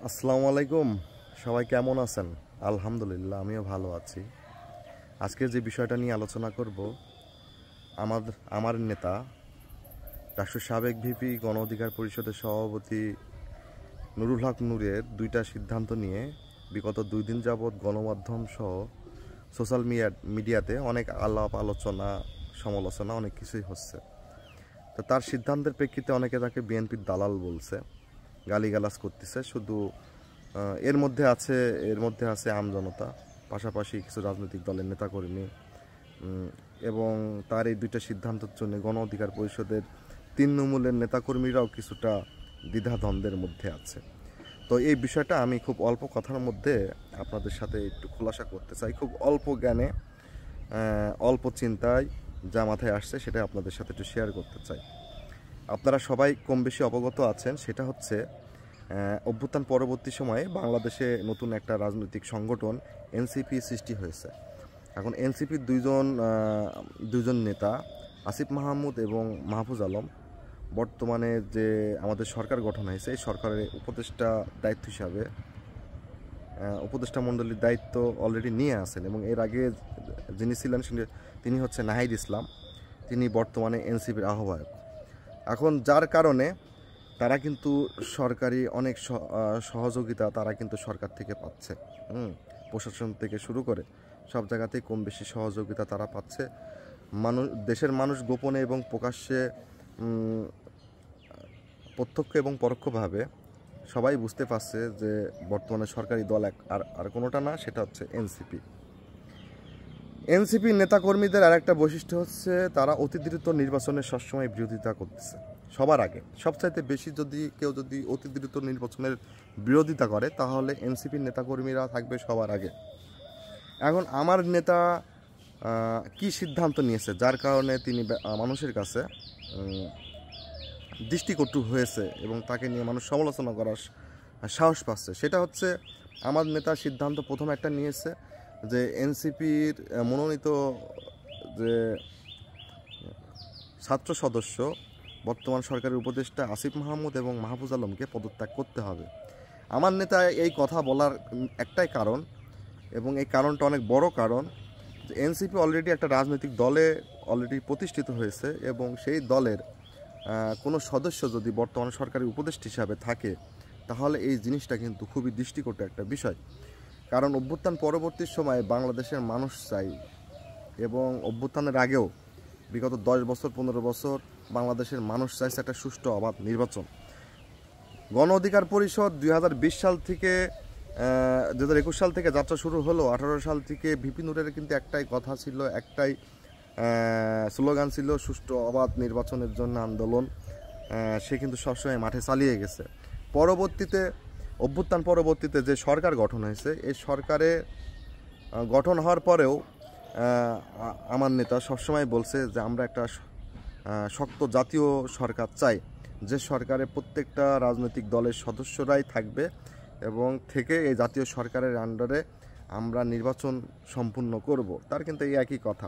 আসসালামু আলাইকুম। সবাই কেমন আছেন? আলহামদুলিল্লাহ, আমিও ভালো আছি। আজকে যে বিষয়টা নিয়ে আলোচনা করব, আমার নেতা রাষ্ট্র সাবেক ভিপি গণ অধিকার পরিষদের সভাপতি নুরুল হক নূরের দুইটা সিদ্ধান্ত নিয়ে বিগত 2 দিন যাবৎ গণমাধ্যম সহ সোশ্যাল মিডিয়াতে অনেক আলোচনা সমালোচনা অনেক কিছুই হচ্ছে। তো তার সিদ্ধান্তের প্রেক্ষিতে অনেকে তাকে বিএনপির দালাল বলছে, গালিগালাজ করতেছে। শুধু এর মধ্যে আছে আমজনতা, পাশাপাশি কিছু রাজনৈতিক দলের নেতাকর্মী, এবং তার এই দুইটা সিদ্ধান্তের জন্য গণ অধিকার পরিষদের তৃণমূলের নেতাকর্মীরাও কিছুটা দ্বিধাদ্বন্দ্বের মধ্যে আছে। তো এই বিষয়টা আমি খুব অল্প কথার মধ্যে আপনাদের সাথে একটু খোলাসা করতে চাই। খুব অল্প জ্ঞানে, অল্প চিন্তায় যা মাথায় আসছে সেটা আপনাদের সাথে একটু শেয়ার করতে চাই। আপনারা সবাই কম বেশি অবগত আছেন, সেটা হচ্ছে অভ্যুত্থান পরবর্তী সময়ে বাংলাদেশে নতুন একটা রাজনৈতিক সংগঠন এনসিপি সৃষ্টি হয়েছে। এখন এনসিপির দুইজন নেতা আসিফ মাহমুদ এবং মাহফুজ আলম বর্তমানে যে আমাদের সরকার গঠন হয়েছে, এই সরকারের উপদেষ্টা মণ্ডলীর দায়িত্ব অলরেডি নিয়ে আসেন, এবং এর আগে যিনি ছিলেন তিনি হচ্ছে নাহিদ ইসলাম। তিনি বর্তমানে এনসিপির আহ্বায়ক। এখন যার কারণে তারা কিন্তু সরকারি অনেক সহযোগিতা তারা কিন্তু সরকার থেকে পাচ্ছে। প্রশাসন থেকে শুরু করে সব জায়গাতেই কম বেশি সহযোগিতা তারা পাচ্ছে। দেশের মানুষ গোপনে এবং প্রকাশ্যে, প্রত্যক্ষ এবং পরোক্ষভাবে সবাই বুঝতে পারছে যে বর্তমানে সরকারি দল আর কোনোটা না, সেটা হচ্ছে এনসিপি। এনসিপি নেতাকর্মীদের আর একটা বৈশিষ্ট্য হচ্ছে তারা অতি দ্রুত নির্বাচনের সবসময় বিরোধিতা করতেছে সবার আগে। সবচাইতে বেশি কেউ যদি অতি দ্রুত নির্বাচনের বিরোধিতা করে, তাহলে এনসিপির নেতাকর্মীরা থাকবে সবার আগে। এখন আমার নেতা কি সিদ্ধান্ত নিয়েছে যার কারণে তিনি মানুষের কাছে দৃষ্টিকটু হয়েছে এবং তাকে নিয়ে মানুষ সমালোচনা করার সাহস পাচ্ছে, সেটা হচ্ছে আমার নেতা সিদ্ধান্ত প্রথম একটা নিয়েছে যে এনসিপির মনোনীত যে ছাত্র সদস্য বর্তমান সরকারের উপদেষ্টা আসিফ মাহমুদ এবং মাহফুজ আলমকে পদত্যাগ করতে হবে। আমার নেতা এই কথা বলার একটাই কারণ, এবং এই কারণটা অনেক বড় কারণ, যে এনসিপি অলরেডি একটা রাজনৈতিক দলে অলরেডি প্রতিষ্ঠিত হয়েছে, এবং সেই দলের কোনো সদস্য যদি বর্তমান সরকারি উপদেষ্টা হিসাবে থাকে, তাহলে এই জিনিসটা কিন্তু খুবই দৃষ্টিকটু একটা বিষয়। কারণ অভ্যুত্থান পরবর্তী সময়ে বাংলাদেশের মানুষ চাই, এবং অভ্যুত্থানের আগেও বিগত 10 বছর 15 বছর বাংলাদেশের মানুষ চাইছে একটা সুষ্ঠু অবাধ নির্বাচন। গণ অধিকার পরিষদ 2020 সাল থেকে 2021 সাল থেকে যাত্রা শুরু হলো। 18 সাল থেকে ভিপি নুরের কিন্তু একটাই কথা ছিল, একটাই স্লোগান ছিল, সুষ্ঠু অবাধ নির্বাচনের জন্য আন্দোলন। সে কিন্তু সবসময় মাঠে চালিয়ে গেছে। অভ্যুত্থান পরবর্তীতে যে সরকার গঠন হয়েছে, এই সরকারে গঠন হওয়ার পরেও আমার নেতা সবসময় বলছে যে আমরা একটা শক্ত জাতীয় সরকার চাই, যে সরকারে প্রত্যেকটা রাজনৈতিক দলের সদস্যরাই থাকবে এবং থেকে এই জাতীয় সরকারের আন্ডারে আমরা নির্বাচন সম্পূর্ণ করব। তার কিন্তু এই একই কথা।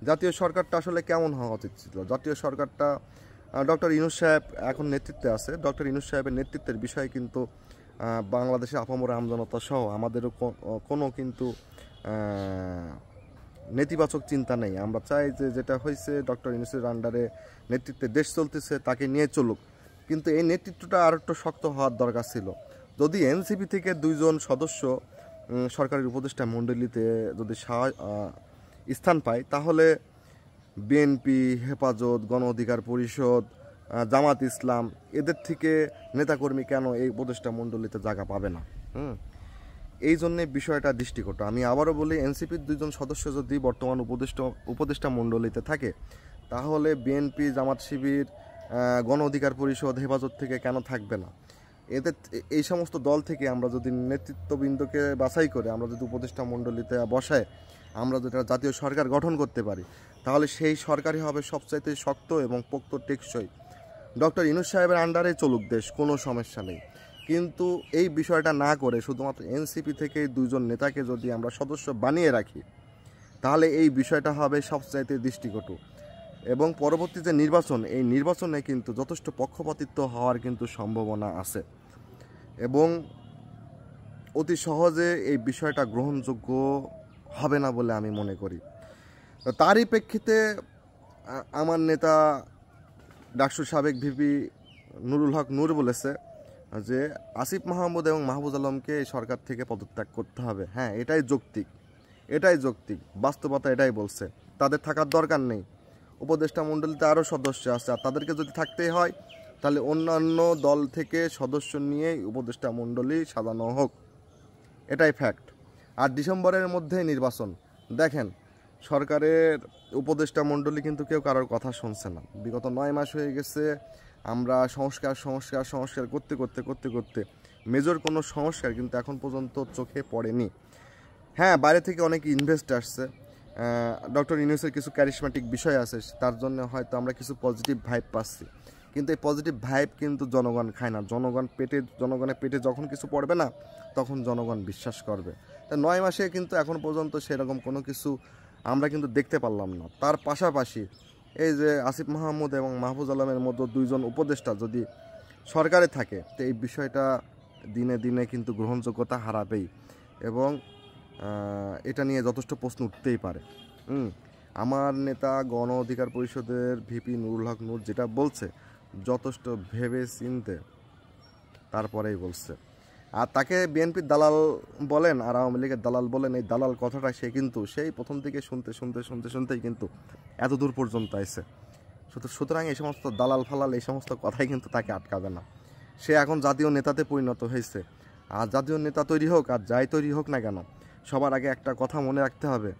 জাতীয় সরকারটা আসলে কেমন হওয়া উচিত ছিল? জাতীয় সরকারটা ডক্টর ইউনূস সাহেব এখন নেতৃত্বে আছে। ডক্টর ইউনূস সাহেবের নেতৃত্বের বিষয়ে কিন্তু বাংলাদেশে আপামর আমজনতা সহ আমাদেরও কোনো কিন্তু নেতিবাচক চিন্তা নেই। আমরা চাই যে যেটা হয়েছে ডক্টর ইউনূসের আন্ডারে নেতৃত্বে দেশ চলতেছে, তাকে নিয়ে চলুক, কিন্তু এই নেতৃত্বটা আর একটু শক্ত হওয়ার দরকার ছিল। যদি এনসিপি থেকে 2 জন সদস্য সরকারের উপদেষ্টা মণ্ডলীতে যদি স্থান পায়, তাহলে বিএনপি, হেফাজত, গণ অধিকার পরিষদ, জামাত ইসলাম এদের থেকে নেতাকর্মী কেন এই উপদেষ্টা মণ্ডলীতে জায়গা পাবে না? এই জন্যে বিষয়টা দৃষ্টিকটু। আমি আবারও বলি, এনসিপির 2 জন সদস্য যদি বর্তমান উপদেষ্টা মণ্ডলীতে থাকে, তাহলে বিএনপি, জামাত শিবির, গণ অধিকার পরিষদ, হেফাজত থেকে কেন থাকবে না? এই সমস্ত দল থেকে আমরা যদি নেতৃত্ববৃন্দকে বাছাই করে আমরা যদি উপদেষ্টা মণ্ডলীতে বসায় আমরা যদি জাতীয় সরকার গঠন করতে পারি, তাহলে সেই সরকারই হবে সবচাইতে শক্ত এবং পোক্ত টেকসই। ডক্টর ইউনূস সাহেবের আন্ডারে চলুক দেশ, কোনো সমস্যা নেই। কিন্তু এই বিষয়টা না করে শুধুমাত্র এনসিপি থেকে 2 জন নেতাকে যদি আমরা সদস্য বানিয়ে রাখি, তাহলে এই বিষয়টা হবে সবচাইতে দৃষ্টিকটু। এবং পরবর্তী যে নির্বাচন, এই নির্বাচনে কিন্তু যথেষ্ট পক্ষপাতিত্ব হওয়ার কিন্তু সম্ভাবনা আছে। এবং অতি সহজে এই বিষয়টা গ্রহণযোগ্য হবে না বলে আমি মনে করি। তো তারই প্রেক্ষিতে আমার নেতা ডাকসুর সাবেক ভিপি নুরুল হক নূর বলেছে যে আসিফ মাহমুদ এবং মাহফুজ আলমকে এই সরকার থেকে পদত্যাগ করতে হবে। হ্যাঁ, এটাই যৌক্তিক, বাস্তবতা এটাই বলছে। তাদের থাকার দরকার নেই। উপদেষ্টা মণ্ডলীতে আরও সদস্য আছে, আর তাদেরকে যদি থাকতেই হয় তাহলে অন্যান্য দল থেকে সদস্য নিয়ে উপদেষ্টা মণ্ডলী সাজানো হোক, এটাই ফ্যাক্ট। আর ডিসেম্বরের মধ্যে নির্বাচন। দেখেন, সরকারের উপদেষ্টা মণ্ডলী কিন্তু কেউ কারোর কথা শুনছে না। বিগত 9 মাস হয়ে গেছে আমরা সংস্কার করতে মেজর কোনো সংস্কার কিন্তু এখন পর্যন্ত চোখে পড়েনি। হ্যাঁ, বাইরে থেকে অনেক ইনভেস্ট আসছে, ডক্টর ইউনূসের কিছু ক্যারিশম্যাটিক বিষয় আছে, তার জন্য হয়তো আমরা কিছু পজিটিভ ভাইব পাচ্ছি, কিন্তু এই পজিটিভ ভাইব কিন্তু জনগণ খায় না। জনগণের পেটে যখন কিছু পড়বে না, তখন জনগণ বিশ্বাস করবে। তা 9 মাসে কিন্তু এখন পর্যন্ত সেরকম কোনো কিছু আমরা কিন্তু দেখতে পারলাম না। তার পাশাপাশি এই যে আসিফ মাহমুদ এবং মাহফুজ আলমের মতো 2 জন উপদেষ্টা যদি সরকারে থাকে, তো এই বিষয়টা দিনে দিনে কিন্তু গ্রহণযোগ্যতা হারাবেই, এবং এটা নিয়ে যথেষ্ট প্রশ্ন উঠতেই পারে। আমার নেতা গণ অধিকার পরিষদের ভিপি নুরুল হক নূর যেটা বলছে, যথেষ্ট ভেবে চিনতে তারপরেই বলছে। আর তাকে বিএনপির দালাল বলেন আর আওয়ামী লীগের দালাল বলেন, এই দালাল কথাটা সে কিন্তু সেই প্রথম থেকে শুনতেই কিন্তু এত দূর পর্যন্ত আসছে। সুতরাং এই সমস্ত দালাল ফালাল এই সমস্ত কথাই কিন্তু তাকে আটকাবে না। সে এখন জাতীয় নেতাতে পরিণত হয়েছে। আর জাতীয় নেতা তৈরি হোক আর যাই তৈরি হোক না কেন, সবার আগে একটা কথা মনে রাখতে হবে,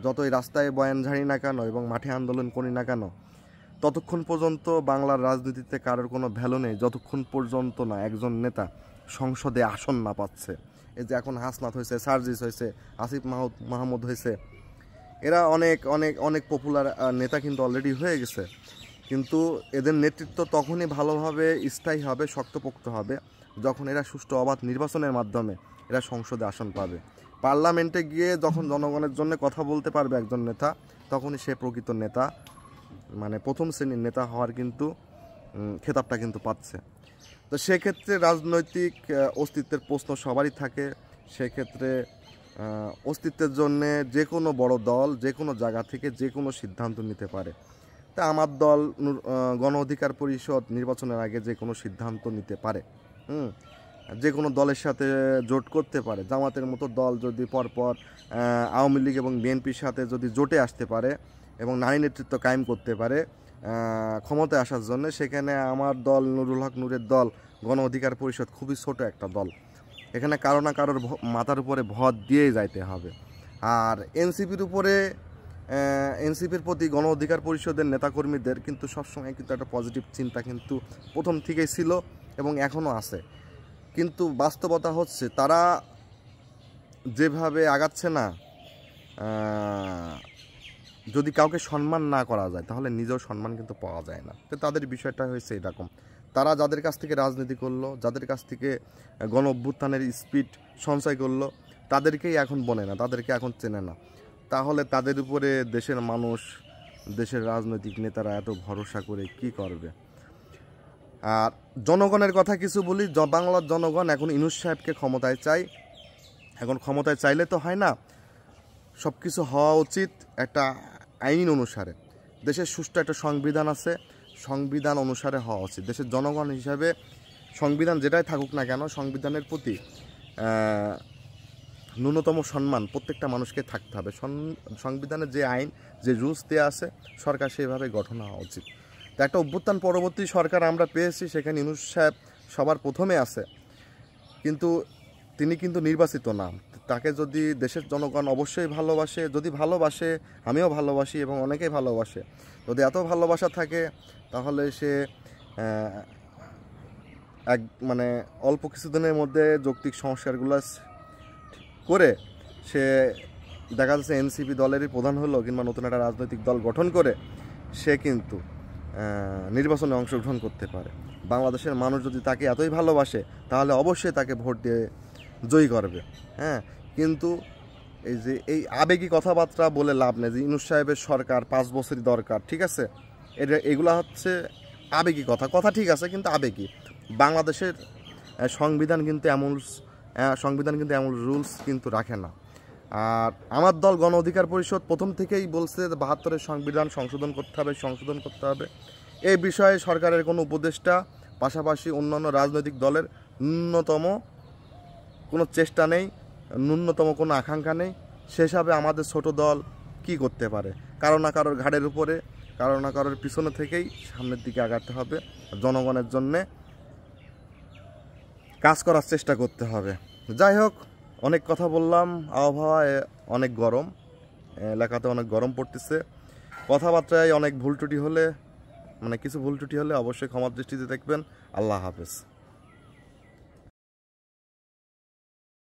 যতই রাস্তায় বয়ান ঝাড়ি না কেন এবং মাঠে আন্দোলন করি না কেন, ততক্ষণ পর্যন্ত বাংলার রাজনীতিতে কারোর কোনো ভ্যালু নেই যতক্ষণ পর্যন্ত না একজন নেতা সংসদে আসন না পাচ্ছে। এই যে এখন হাসনাত হয়েছে, সার্জিস হয়েছে, আসিফ মাহমুদ হয়েছে, এরা অনেক পপুলার নেতা কিন্তু অলরেডি হয়ে গেছে, কিন্তু এদের নেতৃত্ব তখনই ভালোভাবে স্থায়ী হবে, শক্তপোক্ত হবে, যখন এরা সুষ্ঠু অবাধ নির্বাচনের মাধ্যমে এরা সংসদে আসন পাবে। পার্লামেন্টে গিয়ে যখন জনগণের জন্য কথা বলতে পারবে একজন নেতা, তখনই সে প্রকৃত নেতা, মানে প্রথম শ্রেণীর নেতা হওয়ার কিন্তু খেতাবটা কিন্তু পাচ্ছে। তো সেক্ষেত্রে রাজনৈতিক অস্তিত্বের প্রশ্ন সবারই থাকে। সেক্ষেত্রে অস্তিত্বের জন্যে যে কোনো বড় দল যে কোনো জায়গা থেকে যে কোনো সিদ্ধান্ত নিতে পারে। তা আমার দল গণ অধিকার পরিষদ নির্বাচনের আগে যে কোনো সিদ্ধান্ত নিতে পারে, যে কোনো দলের সাথে জোট করতে পারে। জামাতের মতো দল যদি পরপর আওয়ামী লীগ এবং বিএনপির সাথে যদি জোটে আসতে পারে এবং নারী নেতৃত্ব কায়েম করতে পারে ক্ষমতায় আসার জন্য, সেখানে আমার দল নুরুল হক নূরের দল গণ অধিকার পরিষদ খুবই ছোট একটা দল। এখানে কারো না কারোর মাথার উপরে ভর দিয়েই যাইতে হবে। আর এনসিপির প্রতি গণ অধিকার পরিষদের নেতাকর্মীদের কিন্তু সবসময় কিন্তু একটা পজিটিভ চিন্তা কিন্তু প্রথম থেকেই ছিল এবং এখনও আছে। কিন্তু বাস্তবতা হচ্ছে তারা যেভাবে আগাচ্ছে না, যদি কাউকে সম্মান না করা যায় তাহলে নিজেও সম্মান কিন্তু পাওয়া যায় না। তো তাদের বিষয়টা হয়েছে এরকম, তারা যাদের কাছ থেকে রাজনীতি করলো, যাদের কাছ থেকে গণ অভ্যুত্থানের স্পিড সঞ্চয় করলো, তাদেরকেই এখন বনে না, তাদেরকে এখন চেনে না। তাহলে তাদের উপরে দেশের মানুষ, দেশের রাজনৈতিক নেতারা এত ভরসা করে কি করবে? আর জনগণের কথা কিছু বলি। বাংলার জনগণ এখন ইউনূস সাহেবকে ক্ষমতায় চায়। এখন ক্ষমতায় চাইলে তো হয় না, সব কিছু হওয়া উচিত একটা আইন অনুসারে। দেশের সুষ্ঠু একটা সংবিধান আছে, সংবিধান অনুসারে হওয়া উচিত। দেশের জনগণ হিসাবে সংবিধান যেটাই থাকুক না কেন, সংবিধানের প্রতি ন্যূনতম সম্মান প্রত্যেকটা মানুষকে থাকতে হবে। সংবিধানের যে আইন, যে রুলস দেওয়া আছে, সরকার সেইভাবে গঠন হওয়া উচিত। তো একটা অভ্যুত্থান পরবর্তী সরকার আমরা পেয়েছি, সেখানে ইউনূস সাহেব সবার প্রথমে আছে, কিন্তু তিনি কিন্তু নির্বাচিত না। তাকে যদি দেশের জনগণ অবশ্যই ভালোবাসে, যদি ভালোবাসে, আমিও ভালোবাসি এবং অনেকেই ভালোবাসে, যদি এত ভালোবাসা থাকে তাহলে সে মানে অল্প কিছুদিনের মধ্যে যৌক্তিক সংস্কারগুলো করে সে দেখা যাচ্ছে এনসিপি দলেরই প্রধান হলো কিংবা নতুন একটা রাজনৈতিক দল গঠন করে সে কিন্তু নির্বাচনে অংশগ্রহণ করতে পারে। বাংলাদেশের মানুষ যদি তাকে এতই ভালোবাসে তাহলে অবশ্যই তাকে ভোট দিয়ে জয়ী করবে। হ্যাঁ, কিন্তু এই আবেগী কথাবার্তা বলে লাভ নেই যে ইউনূস সাহেবের সরকার 5 বছরই দরকার, ঠিক আছে, এগুলা হচ্ছে আবেগী কথা ঠিক আছে, কিন্তু আবেগী। বাংলাদেশের সংবিধান কিন্তু সংবিধান কিন্তু এমন রুলস কিন্তু রাখে না। আর আমার দল গণ অধিকার পরিষদ প্রথম থেকেই বলছে ৭২-এর সংবিধান সংশোধন করতে হবে। এই বিষয়ে সরকারের কোনো উপদেষ্টা পাশাপাশি অন্যান্য রাজনৈতিক দলের ন্যূনতম কোনো চেষ্টা নেই, ন্যূনতম কোনো আকাঙ্ক্ষা নেই। সেভাবে আমাদের ছোট দল কি করতে পারে? কারো না কারোর ঘাড়ের উপরে, কারো না কারোর পিছনে থেকেই সামনের দিকে আগাতে হবে, জনগণের জন্যে কাজ করার চেষ্টা করতে হবে। যাই হোক, অনেক কথা বললাম। আবহাওয়া অনেক গরম, এলাকাতে অনেক গরম পড়তেছে। কথাবার্তায় অনেক কিছু ভুল ত্রুটি হলে অবশ্যই ক্ষমার দৃষ্টিতে দেখবেন। আল্লাহ হাফেজ।